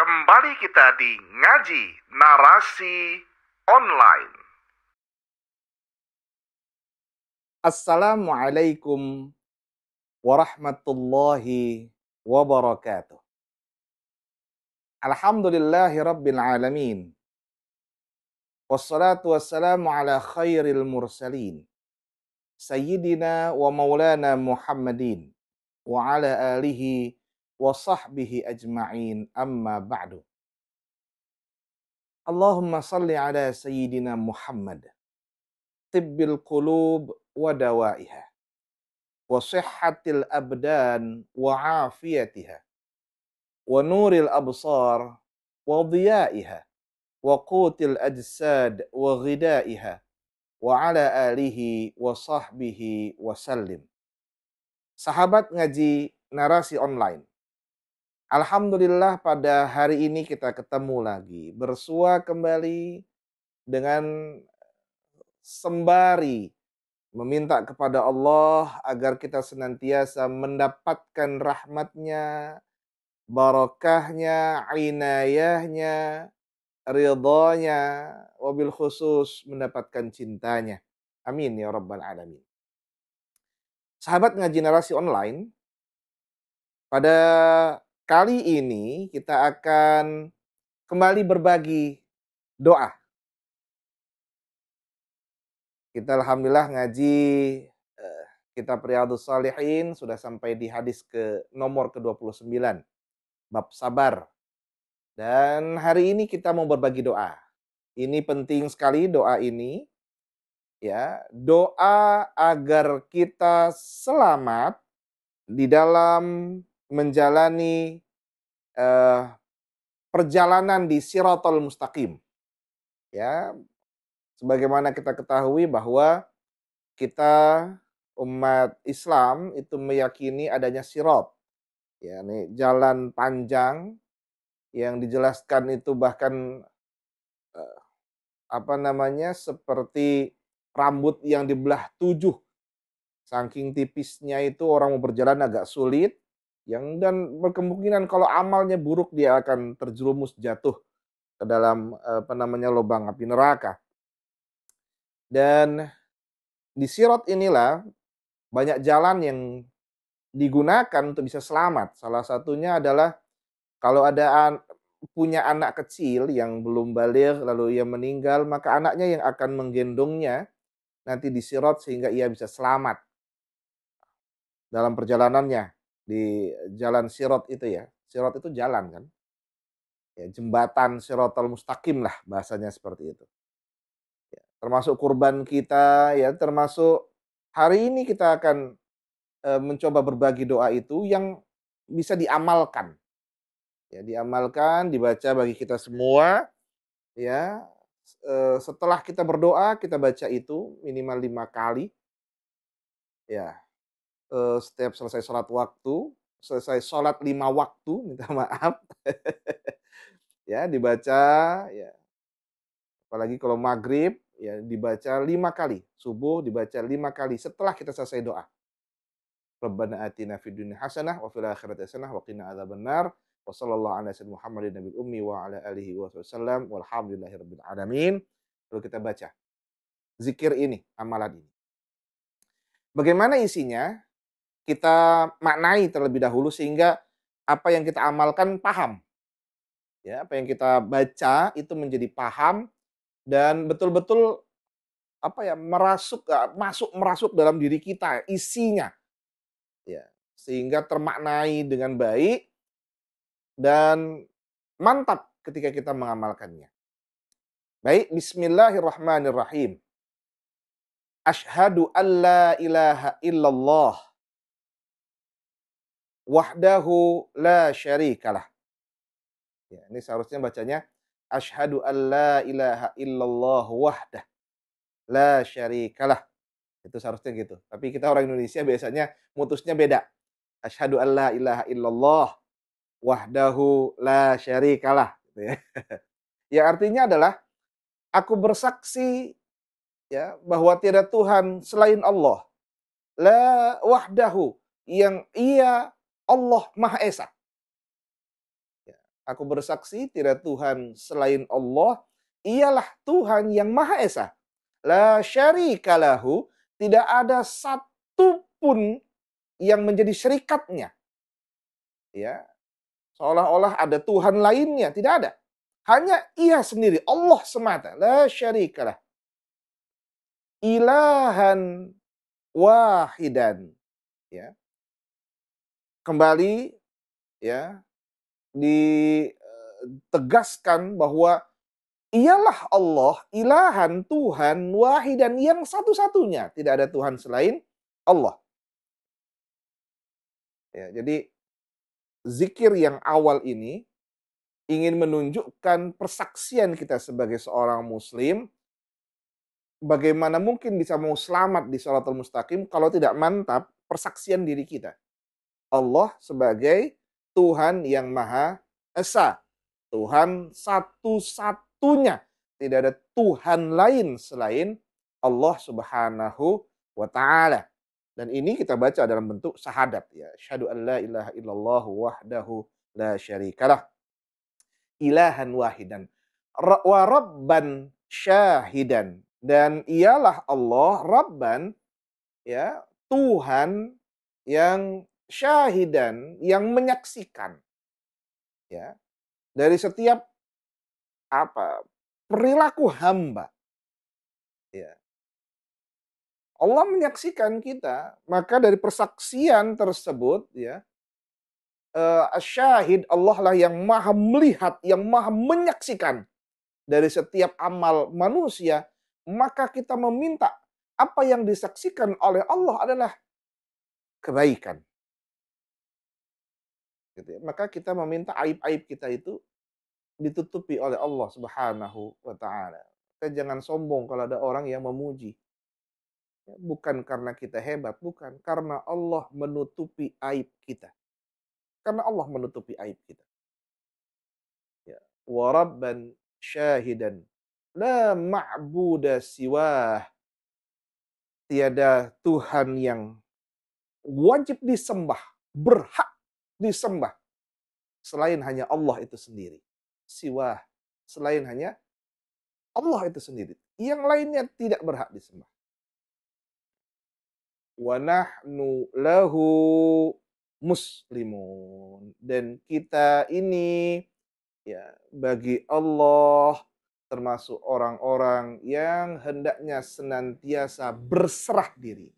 Kembali kita di Ngaji Narasi Online. Assalamualaikum warahmatullahi wabarakatuh. Alhamdulillahi rabbil alamin. Wassalatu wassalamu ala khairil mursalin. Sayyidina wa maulana Muhammadin. Wa ala alihi wa sahbihi ajma'in, amma ba'du. Allahumma salli ala Sayyidina Muhammad, tibbil qulub wa dawaiha, wa sihhatil abdan wa afiyatiha, wa nuril absar wa dhiyaiha, wa qutil ajsad wa ghidaiha, wa ala alihi wa sahbihi wa sallim. Sahabat ngaji narasi online, alhamdulillah pada hari ini kita ketemu lagi, bersua kembali dengan sembari meminta kepada Allah agar kita senantiasa mendapatkan rahmatnya, barakahnya, inayahnya, ridhanya, wabil khusus mendapatkan cintanya. Amin ya rabbal alamin. Sahabat ngaji narasi online, pada kali ini kita akan kembali berbagi doa. Kita alhamdulillah ngaji kitab Riyadhus Shalihin sudah sampai di hadis ke nomor ke-29, bab sabar. Dan hari ini kita mau berbagi doa. Ini penting sekali doa ini. Ya, doa agar kita selamat di dalam menjalani perjalanan di Shiratal Mustaqim. Ya, sebagaimana kita ketahui bahwa kita umat Islam itu meyakini adanya sirat. Ya, ini jalan panjang yang dijelaskan itu bahkan seperti rambut yang dibelah 7. Saking tipisnya itu orang mau berjalan agak sulit. Dan berkemungkinan kalau amalnya buruk dia akan terjerumus jatuh ke dalam lubang api neraka. Dan di sirat inilah banyak jalan yang digunakan untuk bisa selamat. Salah satunya adalah kalau ada punya anak kecil yang belum baligh lalu ia meninggal, maka anaknya yang akan menggendongnya nanti di sirat sehingga ia bisa selamat dalam perjalanannya di jalan sirat itu ya. Sirat itu jalan kan. Ya, jembatan Shiratal Mustaqim lah bahasanya seperti itu. Ya, termasuk kurban kita, ya termasuk hari ini kita akan mencoba berbagi doa itu yang bisa diamalkan. Ya, diamalkan, dibaca bagi kita semua. Ya, setelah kita berdoa, kita baca itu minimal 5 kali. Ya, setiap selesai sholat waktu, selesai sholat 5 waktu, minta maaf. Ya, dibaca, ya. Apalagi kalau maghrib, ya dibaca 5 kali. Subuh dibaca 5 kali setelah kita selesai doa. Rabbana atina fid dunya hasanah wa fil akhirati hasanah wa qina adzabannar. Wa sallallahu ala sayyidina Muhammadin nabil ummi wa ala alihi wasallam walhamdulillahirabbil alamin. Lalu kita baca zikir ini, amalan ini. Bagaimana isinya? Kita maknai terlebih dahulu sehingga apa yang kita amalkan paham. Ya, apa yang kita baca itu menjadi paham dan betul-betul merasuk dalam diri kita isinya. Ya, sehingga termaknai dengan baik dan mantap ketika kita mengamalkannya. Baik, bismillahirrahmanirrahim. Asyhadu an la ilaha illallah wahdahu la syarikalah. Ya, ini seharusnya bacanya asyhadu an la ilaha illallah wahdah la syarikalah. Itu seharusnya gitu. Tapi kita orang Indonesia biasanya mutusnya beda. Asyhadu an la ilaha illallah wahdahu la syarikalah. Gitu ya. Ya, artinya adalah aku bersaksi ya bahwa tiada Tuhan selain Allah. La wahdahu, yang ia Allah Maha Esa. Ya, Aku bersaksi tidak Tuhan selain Allah, ialah Tuhan yang Maha Esa. La syarika lahu, tidak ada satu pun yang menjadi syarikatnya. Ya, seolah-olah ada Tuhan lainnya, tidak ada. Hanya Ia sendiri, Allah semata. La syarikalah. Ilahan wahidan. Ya. Kembali ya ditegaskan bahwa ialah Allah, ilahan, Tuhan, wahidan yang satu-satunya. Tidak ada Tuhan selain Allah. Ya, jadi zikir yang awal ini ingin menunjukkan persaksian kita sebagai seorang muslim, bagaimana mungkin bisa mau selamat di Shiratal Mustaqim kalau tidak mantap persaksian diri kita. Allah sebagai Tuhan yang Maha Esa. Tuhan satu-satunya. Tidak ada Tuhan lain selain Allah Subhanahu wa Ta'ala. Dan ini kita baca dalam bentuk syahadat ya. Asyhadu an la ilaha illallah wahdahu la syarikalah. Ilahan wahidan. Wa rabban syahidan. Dan ialah Allah Rabban ya, Tuhan yang syahidan, yang menyaksikan ya dari setiap perilaku hamba ya. Allah menyaksikan kita, maka dari persaksian tersebut ya, syahid Allah lah yang maha melihat, yang maha menyaksikan dari setiap amal manusia, maka kita meminta apa yang disaksikan oleh Allah adalah kebaikan. Gitu ya. Maka kita meminta aib-aib kita itu ditutupi oleh Allah Subhanahu wa Ta'ala. Kita jangan sombong kalau ada orang yang memuji. Bukan karena kita hebat, bukan. Karena Allah menutupi aib kita. Karena Allah menutupi aib kita. Ya. Wa rabban syahidan. La ma'buda siwah. Tiada Tuhan yang wajib disembah, berhak disembah, selain hanya Allah itu sendiri. Siwah. Selain hanya Allah itu sendiri. Yang lainnya tidak berhak disembah. Wa nahnu lahu muslimun. Dan kita ini ya bagi Allah termasuk orang-orang yang hendaknya senantiasa berserah diri.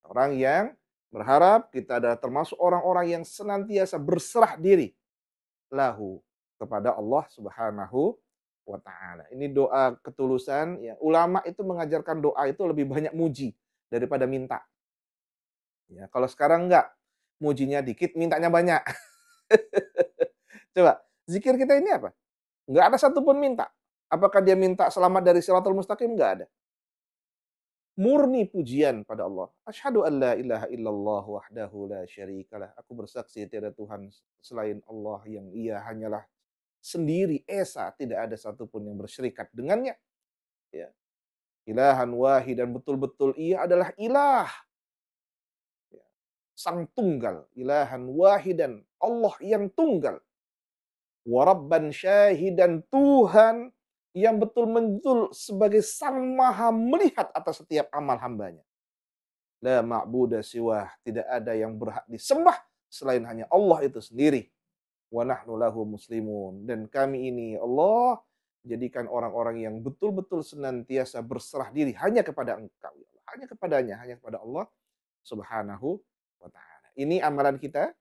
Orang yang berharap kita adalah termasuk orang-orang yang senantiasa berserah diri lahu kepada Allah Subhanahu wa Ta'ala. Ini doa ketulusan ya. Ulama itu mengajarkan doa itu lebih banyak muji daripada minta. Ya, kalau sekarang enggak, mujinya dikit, mintanya banyak. Coba, zikir kita ini apa? Enggak ada satupun minta. Apakah dia minta selamat dari Shiratal Mustaqim? Enggak ada. Murni pujian pada Allah. Asyhadu an la ilaha illallah wahdahu la syarikalah. Aku bersaksi tiada Tuhan selain Allah yang Ia hanyalah sendiri esa, tidak ada satupun yang bersyirikat dengannya. Ya. Ilahan wahid, dan betul-betul Ia adalah ilah. Ya. Sang tunggal, ilahan wahidan, Allah yang tunggal. Warabban syahidan, Tuhan yang betul-betul sebagai sang maha melihat atas setiap amal hambanya. La ma'buda siwah, tidak ada yang berhak disembah selain hanya Allah itu sendiri. Wa nahnu lahu muslimun, dan kami ini Allah jadikan orang-orang yang betul-betul senantiasa berserah diri hanya kepada Engkau ya Allah, hanya kepadanya, hanya kepada Allah Subhanahu wa Ta'ala. Ini amalan kita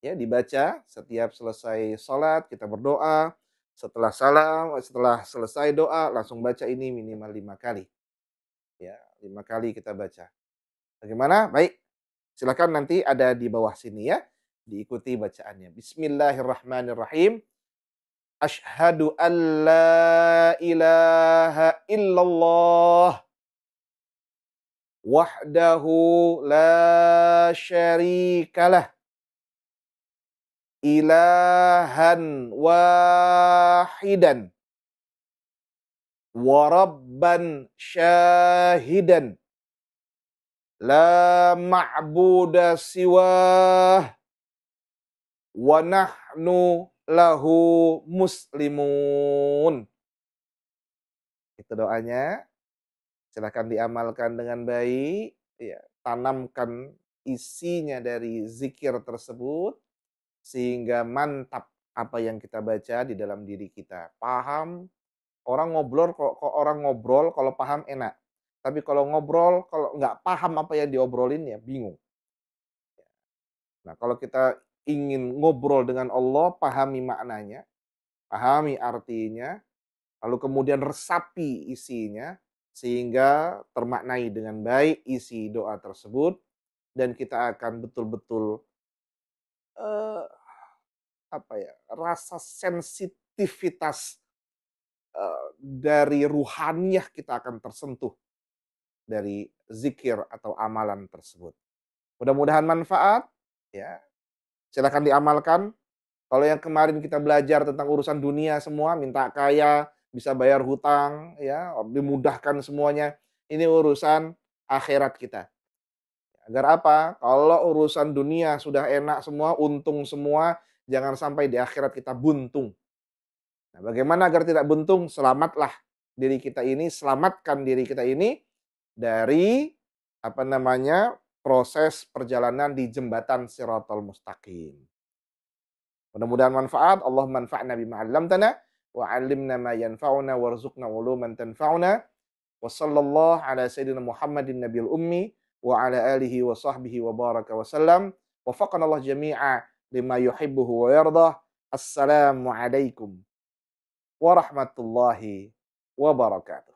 ya, dibaca setiap selesai salat kita berdoa, setelah salam, setelah selesai doa langsung baca ini minimal 5 kali. Ya, 5 kali kita baca. Bagaimana? Baik. Silakan nanti ada di bawah sini ya, diikuti bacaannya. Bismillahirrahmanirrahim. Asyhadu an la ilaha illallah wahdahu la syarikalah. Ilahan wahidan wa rabban syahidan la ma'buda siwah wa nahnu lahu muslimun. Itu doanya, silakan diamalkan dengan baik, ya, tanamkan isinya dari zikir tersebut sehingga mantap apa yang kita baca di dalam diri kita. Paham, orang ngobrol kok orang ngobrol kalau paham enak. Tapi kalau ngobrol kalau nggak paham apa yang diobrolin ya bingung. Nah, kalau kita ingin ngobrol dengan Allah, pahami maknanya, pahami artinya, lalu kemudian resapi isinya, sehingga termaknai dengan baik isi doa tersebut, dan kita akan betul-betul, eee, rasa sensitivitas, dari ruhaniyah kita akan tersentuh dari zikir atau amalan tersebut. Mudah-mudahan manfaat, ya, silakan diamalkan. Kalau yang kemarin kita belajar tentang urusan dunia semua, minta kaya, bisa bayar hutang, ya, dimudahkan semuanya. Ini urusan akhirat kita. Agar apa? Kalau urusan dunia sudah enak semua, untung semua, jangan sampai di akhirat kita buntung. Nah, bagaimana agar tidak buntung? Selamatlah diri kita ini, selamatkan diri kita ini dari proses perjalanan di jembatan Shiratal Mustaqim. Mudah-mudahan manfaat. Allahumma anfa'na bima 'allamtana wa 'allimna ma yanfa'una warzuqna 'uluman tanfa'una. Wa sallallahu ala sayyidina Muhammadin nabiyil ummi wa ala alihi wa sahbihi wa baraka wa sallam. Wafaqana Allah jami'a lima yuhibbuhu wa yardah. Assalamu alaikum warahmatullahi wabarakatuh.